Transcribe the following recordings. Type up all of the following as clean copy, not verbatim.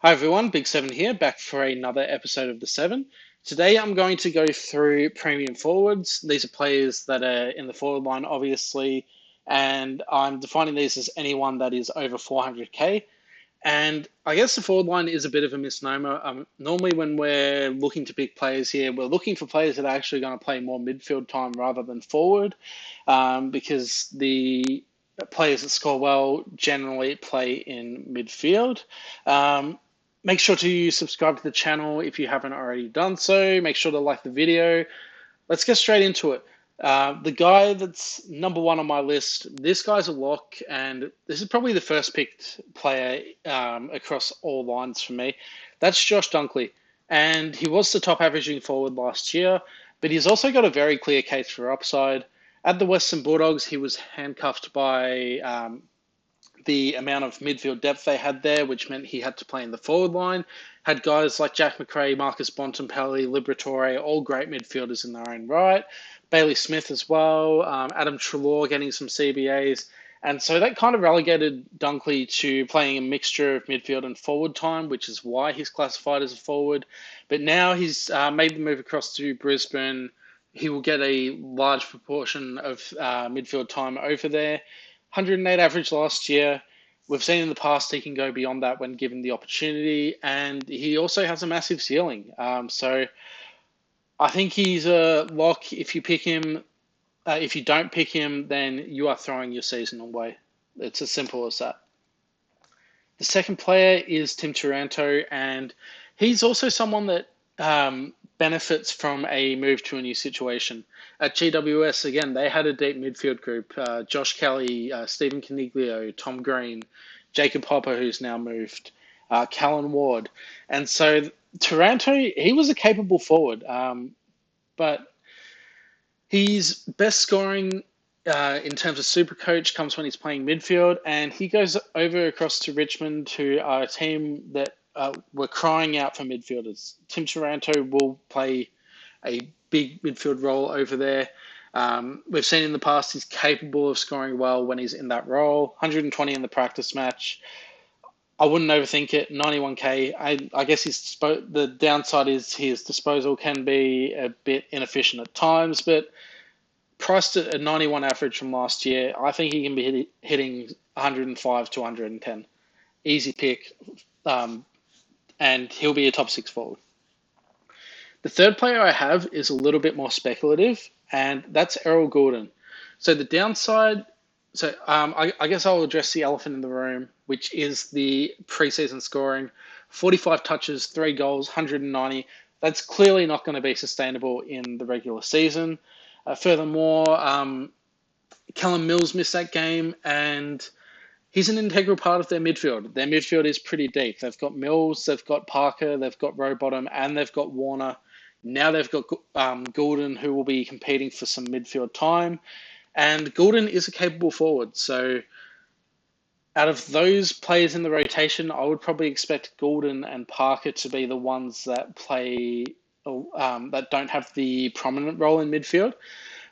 Hi everyone, Big Seven here, back for another episode of The Seven. Today I'm going to go through premium forwards. These are players that are in the forward line, obviously, and I'm defining these as anyone that is over 400k. And I guess the forward line is a bit of a misnomer. Normally, when we're looking to pick players here, we're looking for players that are actually going to play more midfield time rather than forward, because the players that score well generally play in midfield. Make sure to subscribe to the channel if you haven't already done so. Make sure to like the video. Let's get straight into it. The guy that's number one on my list, this guy's a lock, and this is probably the first picked player across all lines for me. That's Josh Dunkley. And he was the top averaging forward last year, but he's also got a very clear case for upside. At the Western Bulldogs, he was handcuffed by the amount of midfield depth they had there, which meant he had to play in the forward line. Had guys like Jack McRae, Marcus Bontempelli, Liberatore, all great midfielders in their own right. Bailey Smith as well, Adam Treloar getting some CBAs. And so that kind of relegated Dunkley to playing a mixture of midfield and forward time, which is why he's classified as a forward. But now he's made the move across to Brisbane. He will get a large proportion of midfield time over there. 108 average last year. We've seen in the past he can go beyond that when given the opportunity, and he also has a massive ceiling. So I think he's a lock. If you pick him, if you don't pick him, then you are throwing your season away. It's as simple as that. The second player is Tim Taranto, and he's also someone that benefits from a move to a new situation. At GWS, again, they had a deep midfield group. Josh Kelly, Stephen Caniglio, Tom Green, Jacob Hopper, who's now moved, Callan Ward. And so Taranto, he was a capable forward, but he's best scoring in terms of SuperCoach comes when he's playing midfield, and he goes over across to Richmond, to a team that were crying out for midfielders. Tim Taranto will play a big midfield role over there. We've seen in the past he's capable of scoring well when he's in that role. 120 in the practice match. I wouldn't overthink it. 91k. I guess the downside is his disposal can be a bit inefficient at times, but priced at a 91 average from last year, I think he can be hitting 105 to 110. Easy pick, and he'll be a top six forward. The third player I have is a little bit more speculative, and that's Errol Gulden. So the downside, I guess I'll address the elephant in the room, which is the preseason scoring. 45 touches, 3 goals, 190. That's clearly not going to be sustainable in the regular season. Furthermore, Callum Mills missed that game, and he's an integral part of their midfield. Their midfield is pretty deep. They've got Mills, they've got Parker, they've got Rowbottom, and they've got Warner. Now they've got Gulden, who will be competing for some midfield time. And Gulden is a capable forward. So out of those players in the rotation, I would probably expect Gulden and Parker to be the ones that play, that don't have the prominent role in midfield.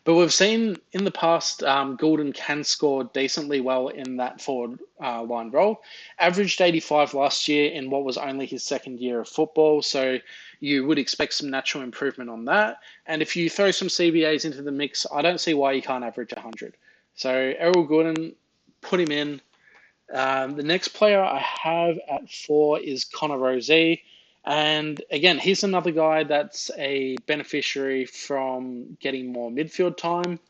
But we've seen in the past, Gulden can score decently well in that forward line role. Averaged 85 last year in what was only his second year of football, so you would expect some natural improvement on that. And if you throw some CBAs into the mix, I don't see why he can't average 100. So Errol Gulden, put him in. The next player I have at 4 is Connor Rozee. And again, he's another guy that's a beneficiary from getting more midfield time.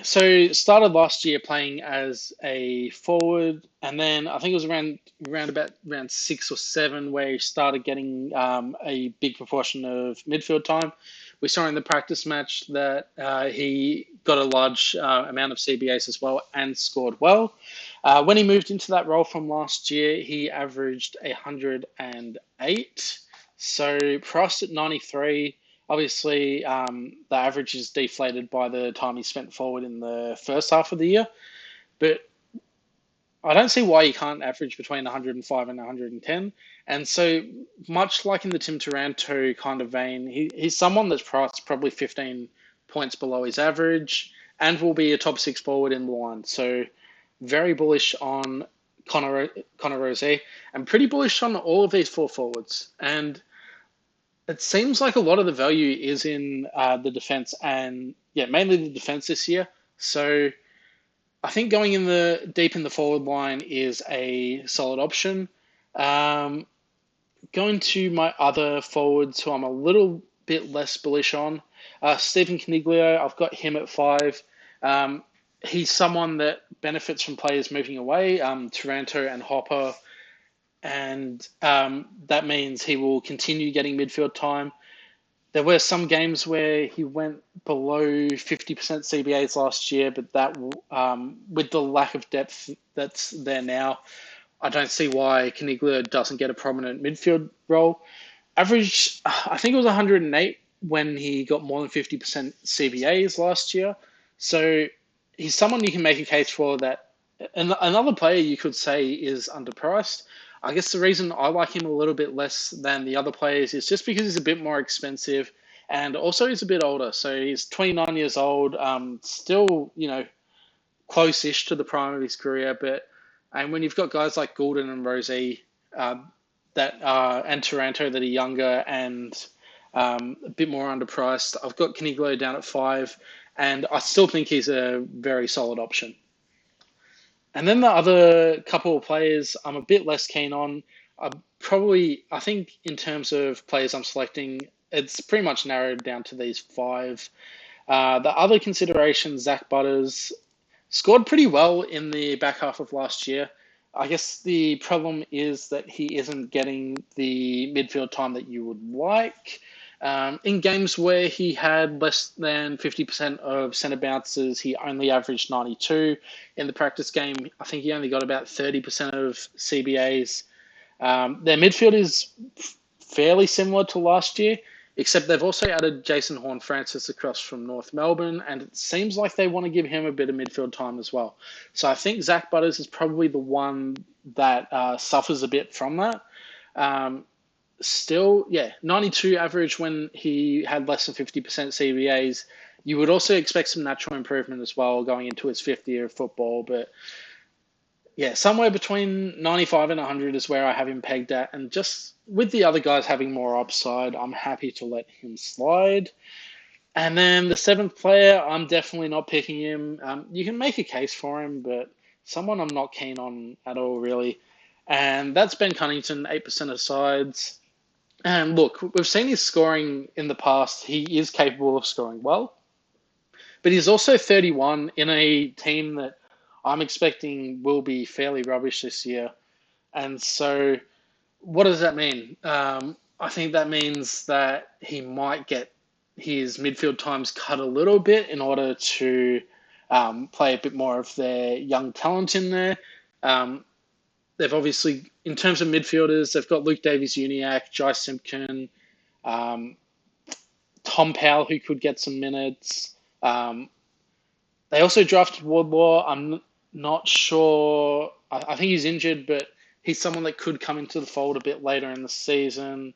So started last year playing as a forward, and then I think it was around 6 or 7 where he started getting a big proportion of midfield time. We saw in the practice match that he got a large amount of CBAs as well and scored well. When he moved into that role from last year, he averaged 108. So priced at 93. Obviously, the average is deflated by the time he spent forward in the first half of the year. But I don't see why he can't average between 105 and 110. And so much like in the Tim Taranto kind of vein, he's someone that's priced probably 15 points below his average and will be a top 6 forward in the line. So very bullish on Connor Rosé, and pretty bullish on all of these four forwards. And it seems like a lot of the value is in the defense, and yeah, mainly the defense this year. So I think going in the deep in the forward line is a solid option. Um, Going to my other forwards, who I'm a little bit less bullish on, Stephen Caniglio. I've got him at 5. He's someone that benefits from players moving away, Taranto and Hopper, and that means he will continue getting midfield time. There were some games where he went below 50% CBAs last year, but that with the lack of depth that's there now, I don't see why Caniglio doesn't get a prominent midfield role. Average, I think it was 108 when he got more than 50% CBAs last year. So he's someone you can make a case for that. And another player you could say is underpriced. I guess the reason I like him a little bit less than the other players is just because he's a bit more expensive, and also he's a bit older. So he's 29 years old, still, close-ish to the prime of his career. And when you've got guys like Goulden and Rosie and Taranto that are younger and a bit more underpriced, I've got Caniglio down at 5, and I still think he's a very solid option. And then the other couple of players I'm a bit less keen on. I think in terms of players I'm selecting, it's pretty much narrowed down to these 5. The other considerations, Zach Butters scored pretty well in the back half of last year. I guess the problem is that he isn't getting the midfield time that you would like. In games where he had less than 50% of centre bounces, he only averaged 92. In the practice game, I think he only got about 30% of CBAs. Their midfield is fairly similar to last year, except they've also added Jason Horne-Francis across from North Melbourne, and it seems like they want to give him a bit of midfield time as well. So I think Zach Butters is probably the one that suffers a bit from that. Still, 92 average when he had less than 50% CBAs. You would also expect some natural improvement as well going into his 5th year of football. But yeah, somewhere between 95 and 100 is where I have him pegged at. And just with the other guys having more upside, I'm happy to let him slide. And then the 7th player, I'm definitely not picking him. You can make a case for him, but someone I'm not keen on at all, really. And that's Ben Cunnington, 8% of sides. And look, we've seen his scoring in the past. He is capable of scoring well. But he's also 31 in a team that I'm expecting will be fairly rubbish this year. And so what does that mean? I think that means that he might get his midfield times cut a little bit in order to play a bit more of their young talent in there. They've obviously, in terms of midfielders, they've got Luke Davies-Uniacke, Jai Simpkin, Tom Powell, who could get some minutes. They also drafted Wardlaw. I'm not sure. I think he's injured, but he's someone that could come into the fold a bit later in the season.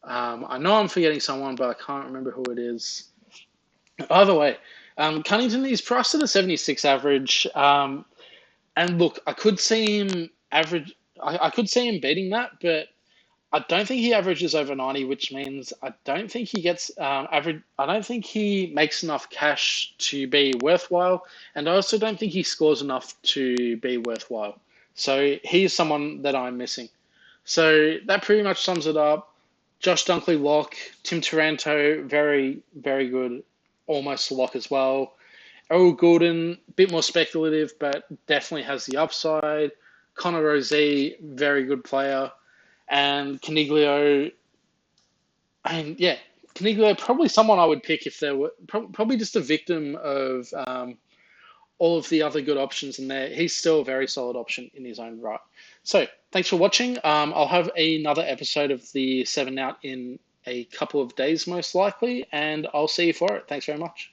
I know I'm forgetting someone, but I can't remember who it is. Either way, Cunnington is priced at a 76 average. And look, I could see him average. I could see him beating that, but I don't think he averages over 90, which means I don't think he gets average. I don't think he makes enough cash to be worthwhile, and I also don't think he scores enough to be worthwhile. So he's someone that I'm missing. So that pretty much sums it up. Josh Dunkley lock, Tim Taranto very very good, almost lock as well. Errol Goulden, a bit more speculative, but definitely has the upside. Connor Rosé, very good player. And Caniglio, Caniglio, probably someone I would pick if there were, probably just a victim of all of the other good options in there. He's still a very solid option in his own right. So thanks for watching. I'll have another episode of the 7 out in a couple of days, most likely, and I'll see you for it. Thanks very much.